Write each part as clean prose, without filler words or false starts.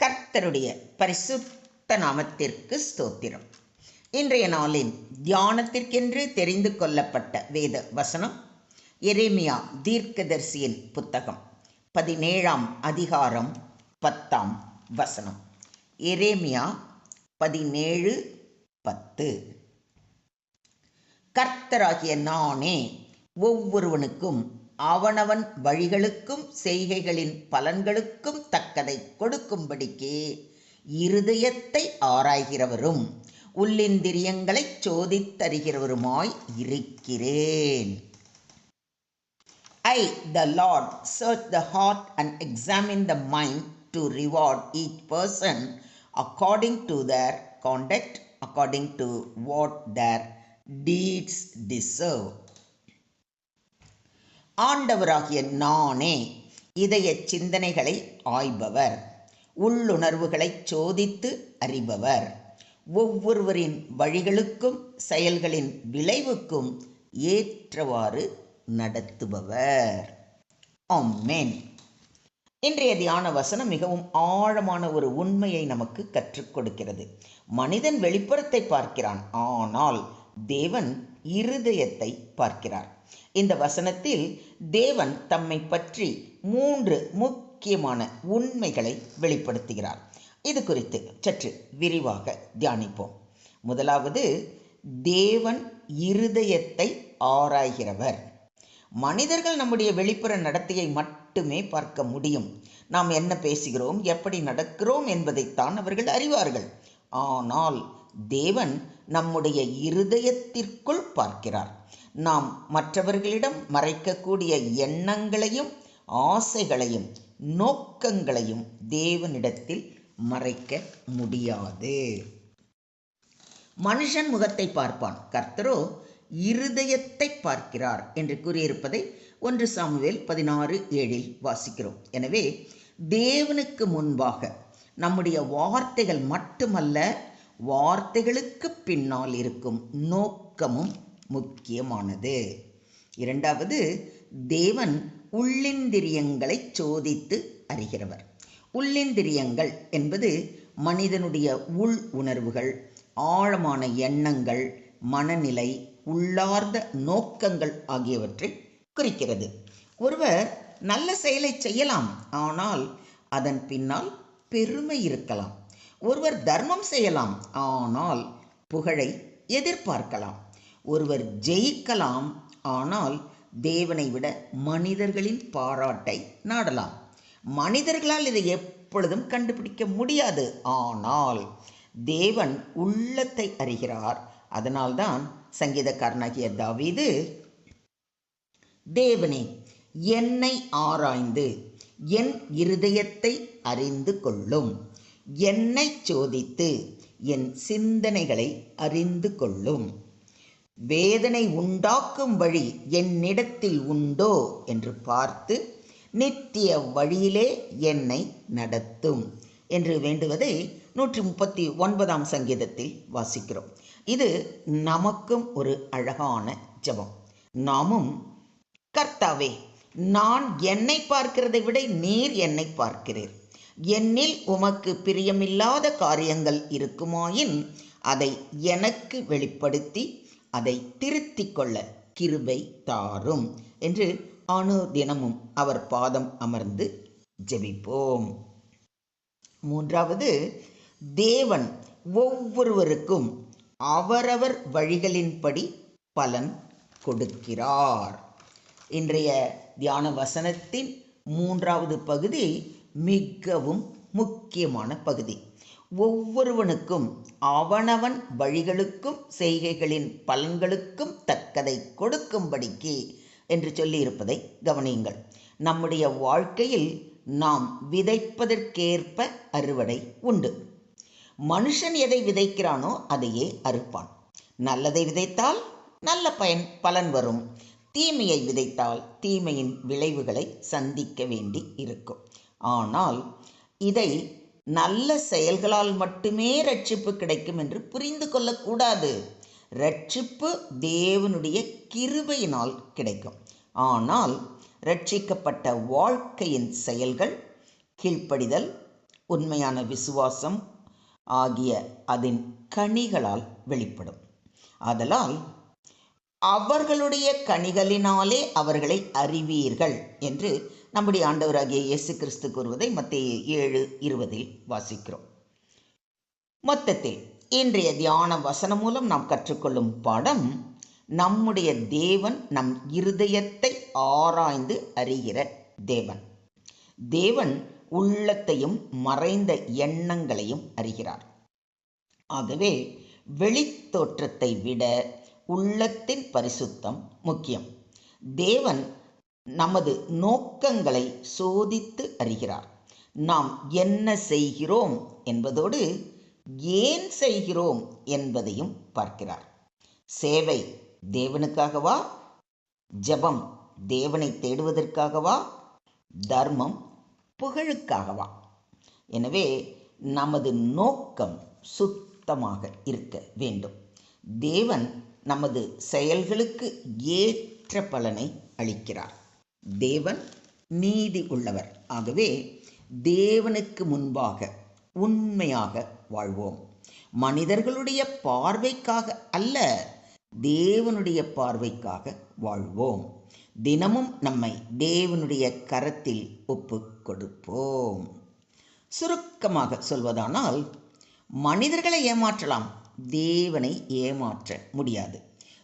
கர்த்தருடைய பரிசுத்த நாமத்திற்கு ஸ்தோத்திரம். இன்றைய நாளின் தியானத்திற்கென்று தெரிந்து கொள்ளப்பட்ட வேத வசனம் எரேமியா தீர்க்கதரிசியின் புத்தகம் 17ஆம் அதிகாரம் 10ஆம் வசனம். எரேமியா 17:10. கர்த்தராகிய நானே ஒவ்வொருவனுக்கும் அவனவன் வழிகளுக்கும் செய்கைகளின் பலன்களுக்கும் தக்கதை கொடுக்கும்படிக்கு இருதயத்தை ஆராய்கிறவரும் உள்ளிந்திரியங்களை சோதித்தறிகிறவருமாய் இருக்கிறேன். I, the Lord, search the heart and examine the mind to reward each person according to their conduct, according to what their deeds deserve. ஆண்டவராகிய நானே இதய சிந்தனைகளை ஆய்பவர், உள்ளுணர்வுகளை சோதித்து அறிபவர், ஒவ்வொருவரின் வழிகளுக்கும் செயல்களின் விளைவுக்கும் ஏற்றவாறு நடத்துபவர். ஆமென். இன்றைய தியான வசனம் மிகவும் ஆழமான ஒரு உண்மையை நமக்கு கற்றுக் கொடுக்கிறது. மனிதன் வெளிப்புறத்தை பார்க்கிறான், ஆனால் தேவன் இருதயத்தை பார்க்கிறார். இந்த வசனத்தில் தேவன் தம்மை பற்றி 3 முக்கியமான உண்மைகளை வெளிப்படுத்துகிறார். இது குறித்து சற்று விரிவாக தியானிப்போம். முதலாவது, தேவன் இருதயத்தை ஆராய்கிறவர். மனிதர்கள் நம்முடைய வெளிப்புற நடத்தையை மட்டுமே பார்க்க முடியும். நாம் என்ன பேசுகிறோம், எப்படி நடக்கிறோம் என்பதைத்தான் அவர்கள் அறிவார்கள். ஆனால் தேவன் நம்முடைய இருதயத்திற்குள் பார்க்கிறார். நாம் மற்றவர்களிடம் மறைக்கக்கூடிய எண்ணங்களையும் ஆசைகளையும் நோக்கங்களையும் தேவனிடத்தில் மறைக்க முடியாது. மனுஷன் முகத்தை பார்ப்பான், கர்த்தரோ இருதயத்தை பார்க்கிறார் என்று கூறியிருப்பதை 1 சாமுவேல் 16:7 வாசிக்கிறோம். எனவே தேவனுக்கு முன்பாக நம்முடைய வார்த்தைகள் மட்டுமல்ல, வார்த்தைகளுக்கு பின்னால் இருக்கும் நோக்கமும் முக்கியமானது. இரண்டாவது, தேவன் உள்ளிந்திரியங்களை சோதித்து அறிகிறவர். உள்ளிந்திரியங்கள் என்பது மனிதனுடைய உள் உணர்வுகள், ஆழமான எண்ணங்கள், மனநிலை, உள்ளார்ந்த நோக்கங்கள் ஆகியவற்றை குறிக்கிறது. ஒருவர் நல்ல செயலை செய்யலாம், ஆனால் அதன் பின்னால் பெருமை இருக்கலாம். ஒருவர் தர்மம் செய்யலாம், ஆனால் புகழை எதிர்பார்க்கலாம். ஒருவர் ஜெயிக்கலாம், ஆனால் தேவனை விட மனிதர்களின் பாராட்டை நாடலாம். மனிதர்களால் இதை எப்பொழுதும் கண்டுபிடிக்க முடியாது, ஆனால் தேவன் உள்ளத்தை அறிகிறார். அதனால்தான் சங்கீதக்காரனாகிய தாவீது, தேவனே என்னை ஆராய்ந்து என் இருதயத்தை அறிந்து கொள்ளும், என்னை சோதித்து என் சிந்தனைகளை அறிந்து கொள்ளும், வேதனை உண்டாக்கும் வழி என்னிடத்தில் உண்டோ என்று பார்த்து நித்திய வழியிலே என்னை நடத்தும் என்று வேண்டுவதை 139ஆம் சங்கீதத்தில் வாசிக்கிறோம். இது நமக்கும் ஒரு அழகான ஜெபம். நாமும், கர்த்தாவே, நான் என்னை பார்க்கிறதை விட நீர் என்னை பார்க்கிறீர். என்னில் உமக்கு பிரியமில்லாத காரியங்கள் இருக்குமாயின் அதை எனக்கு வெளிப்படுத்தி அதை திருத்திக் கொள்ள கிருபை தாரும் என்று அனுதினமும் அவர் பாதம் அமர்ந்து ஜெபிப்போம். மூன்றாவது, தேவன் ஒவ்வொருவருக்கும் அவரவர் வழிகளின்படி பலன் கொடுக்கிறார். இன்றைய தியான வசனத்தின் 3வது பகுதி மிகவும் முக்கியமான பகுதி. ஒவ்வொருவனுக்கும் அவனவன் வழிகளுக்கும் செய்கைகளின் பலன்களுக்கும் தக்கதை கொடுக்கும்படிக்கு என்று சொல்லியிருப்பதை கவனியுங்கள். நம்முடைய வாழ்க்கையில் நாம் விதைப்பதற்கேற்ப அறுவடை உண்டு. மனுஷன் எதை விதைக்கிறானோ அதையே அறுப்பான். நல்லதை விதைத்தால் நல்ல பலன் வரும். தீமையை விதைத்தால் தீமையின் விளைவுகளை சந்திக்க வேண்டி இருக்கும். ஆனால் இதை நல்ல செயல்களால் மட்டுமே ரட்சிப்பு கிடைக்கும் என்று புரிந்து கொள்ளக்கூடாது. ரட்சிப்பு தேவனுடைய கிருபையினால் கிடைக்கும். ஆனால் ரட்சிக்கப்பட்ட வாழ்க்கையின் செயல்கள் கீழ்ப்படிதல், உண்மையான விசுவாசம் ஆகிய அதன் கனிகளால் வெளிப்படும். ஆதலால் அவர்களுடைய கனிகளினாலே அவர்களை அறிவீர்கள் என்று நம்முடைய ஆண்டவராகிய இயேசு கிறிஸ்து கூறுவதை மத்தேயு 7:20 வாசிக்கிறோம். மொத்தத்தில் இன்றைய தியான வசனம் மூலம் நாம் கற்றுக்கொள்ளும் பாடம், நம்முடைய தேவன் நம் இருதயத்தை ஆராய்ந்து அறிகிற தேவன். தேவன் உள்ளத்தையும் மறைந்த எண்ணங்களையும் அறிகிறார். ஆகவே வெளித்தோற்றத்தை விட உள்ளத்தின் பரிசுத்தம் முக்கியம். தேவன் நமது நோக்கங்களை சோதித்து அறிகிறார். நாம் என்ன செய்கிறோம் என்பதோடு ஏன் செய்கிறோம் என்பதையும் பார்க்கிறார். சேவை தேவனுக்காகவா? ஜெபம் தேவனை தேடுவதற்காகவா? தர்மம் புகழுக்காகவா? எனவே நமது நோக்கம் சுத்தமாக இருக்க வேண்டும். தேவன் நமது செயல்களுக்கு ஏற்ற பலனை அளிக்கிறார். தேவன் நீதி உள்ளவர். ஆகவே தேவனுக்கு முன்பாக உண்மையாக வாழ்வோம். மனிதர்களுடைய பார்வைக்காக அல்ல, தேவனுடைய பார்வைக்காக வாழ்வோம். தினமும் நம்மை தேவனுடைய கரத்தில் ஒப்பு கொடுப்போம். சுருக்கமாக சொல்வதானால், மனிதர்களை ஏமாற்றலாம், தேவனை ஏமாற்ற முடியாது.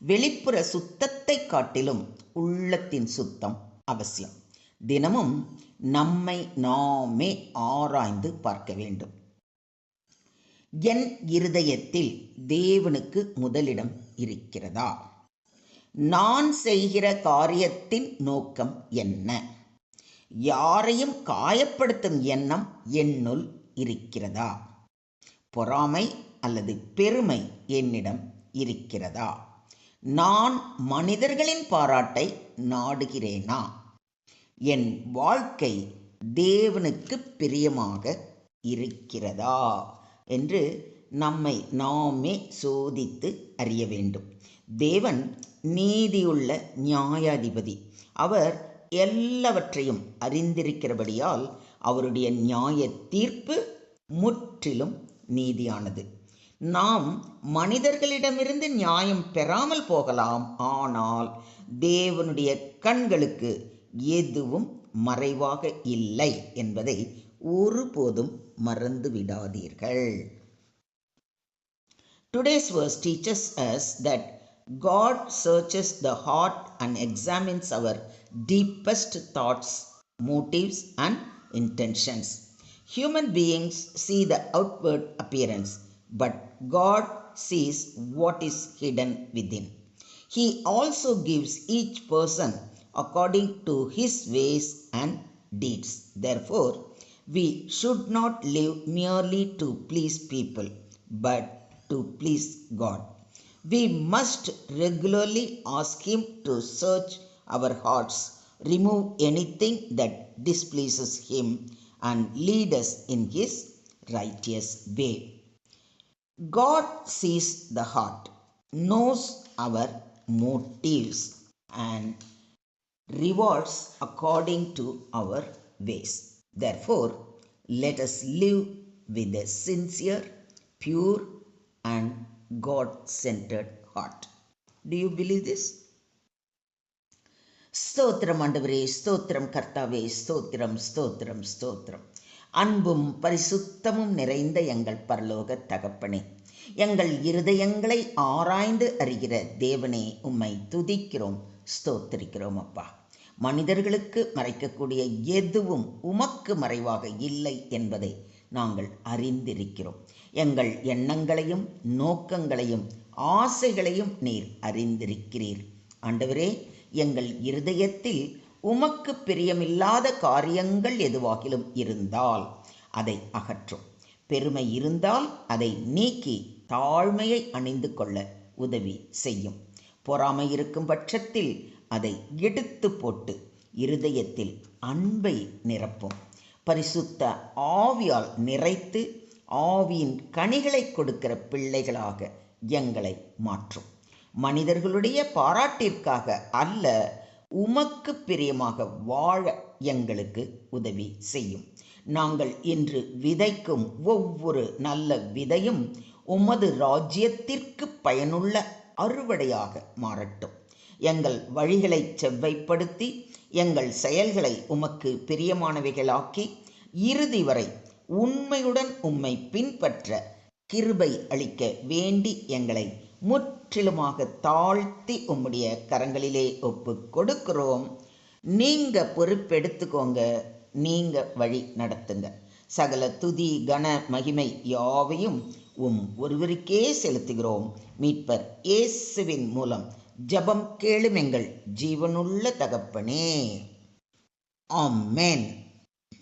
வெளிப்புற சுத்தத்தை காட்டிலும் உள்ளத்தின் சுத்தம் அவசியம். தினமும் நம்மை நாமே ஆராய்ந்து பார்க்க வேண்டும். என் இருதயத்தில் தேவனுக்கு முதலிடம் இருக்கிறதா? நான் செய்கிற காரியத்தின் நோக்கம் என்ன? யாரையும் காயப்படுத்தும் எண்ணம் என்னுள் இருக்கிறதா? பொறாமை அல்லது பெருமை என்னிடம் இருக்கிறதா? நான் மனிதர்களின் பாராட்டை நாடுகிறேனா? என் வாழ்க்கை தேவனுக்கு பிரியமாக இருக்கிறதா என்று நம்மை நாமே சோதித்து அறிய வேண்டும். தேவன் நீதியுள்ள நியாயாதிபதி. அவர் எல்லாவற்றையும் அறிந்திருக்கிறபடியால் அவருடைய நியாய தீர்ப்பு முற்றிலும் நீதியானது. நாம் மனிதர்களிடமிருந்து நியாயம் பெறாமல் போகலாம், ஆனால் தேவனுடைய கண்களுக்கு எதுவும் மறைவாக இல்லை என்பதை ஒருபோதும் மறந்து விடாதீர்கள். Today's verse teaches us that God searches the heart and examines our deepest thoughts, motives, and intentions. Human beings see the outward appearance, but God sees what is hidden within. He also gives each person according to his ways and deeds. Therefore, we should not live merely to please people, but to please God. We must regularly ask Him to search our hearts, remove anything that displeases Him, and lead us in His righteous way. God sees the heart, knows our motives, and rewards according to our ways. Therefore, let us live with a sincere, pure, and God-centered heart. Do you believe this? ஸ்தோத்திரம் ஆண்டவரே, ஸ்தோத்திரம் கர்த்தாவே, ஸ்தோத்திரம் ஸ்தோத்திரம் ஸ்தோத்திரம். அன்பும் பரிசுத்தமும் நிறைந்த எங்கள் பரலோக தகப்பனே, எங்கள் இருதயங்களை ஆராய்ந்து அறிகிற தேவனே, உம்மை துதிக்கிறோம், ஸ்தோத்திரிக்கிறோம் அப்பா. மனிதர்களுக்கு மறைக்கக்கூடிய எதுவும் உமக்கு மறைவாக இல்லை என்பதை நாங்கள் அறிந்திருக்கிறோம். எங்கள் எண்ணங்களையும் நோக்கங்களையும் ஆசைகளையும் நீர் அறிந்திருக்கிறீர். ஆண்டவரே, எங்கள் இருதயத்தில் உமக்கு பிரியமில்லாத காரியங்கள் எதுவாகிலும் இருந்தால் அதை அகற்றும். பெருமை இருந்தால் அதை நீக்கி தாழ்மையை அணிந்து கொள்ள உதவி செய்யும். பொறாமை இருக்கும் பட்சத்தில் அதை எடுத்து போட்டு இருதயத்தில் அன்பை நிரப்பும். பரிசுத்த ஆவியால் நிறைத்து ஆவியின் கனிகளை கொடுக்கிற பிள்ளைகளாக எங்களை மாற்றும். மனிதர்களுடைய பாராட்டிற்காக அல்ல, உமக்கு பிரியமாக வாழ எங்களுக்கு உதவி செய்யும். நாங்கள் இன்று விதைக்கும் ஒவ்வொரு நல்ல விதையும் உமது ராஜ்யத்திற்கு பயனுள்ள அறுவடையாக மாறட்டும். எங்கள் வழிகளை செவ்வைப்படுத்தி எங்கள் செயல்களை உமக்கு பிரியமானவைகளாக்கி இறுதி வரை உண்மையுடன் உம்மை பின்பற்ற கிருபை அளிக்க வேண்டி எங்களை முற்றிலுமாக தாழ்த்தி உம்முடைய கரங்களிலே ஒப்பு கொடுக்கிறோம். நீங்க பொறுப்பெடுத்துக்கோங்க, நீங்க வழி நடத்துங்க. சகல துதி கன மகிமை யாவையும் ஒருவருக்கே செலுத்துகிறோம். மீட்பர் இயேசுவின் மூலம் ஜெபம் கேளும் எங்கள் ஜீவனுள்ள தகப்பனே. ஆமென்.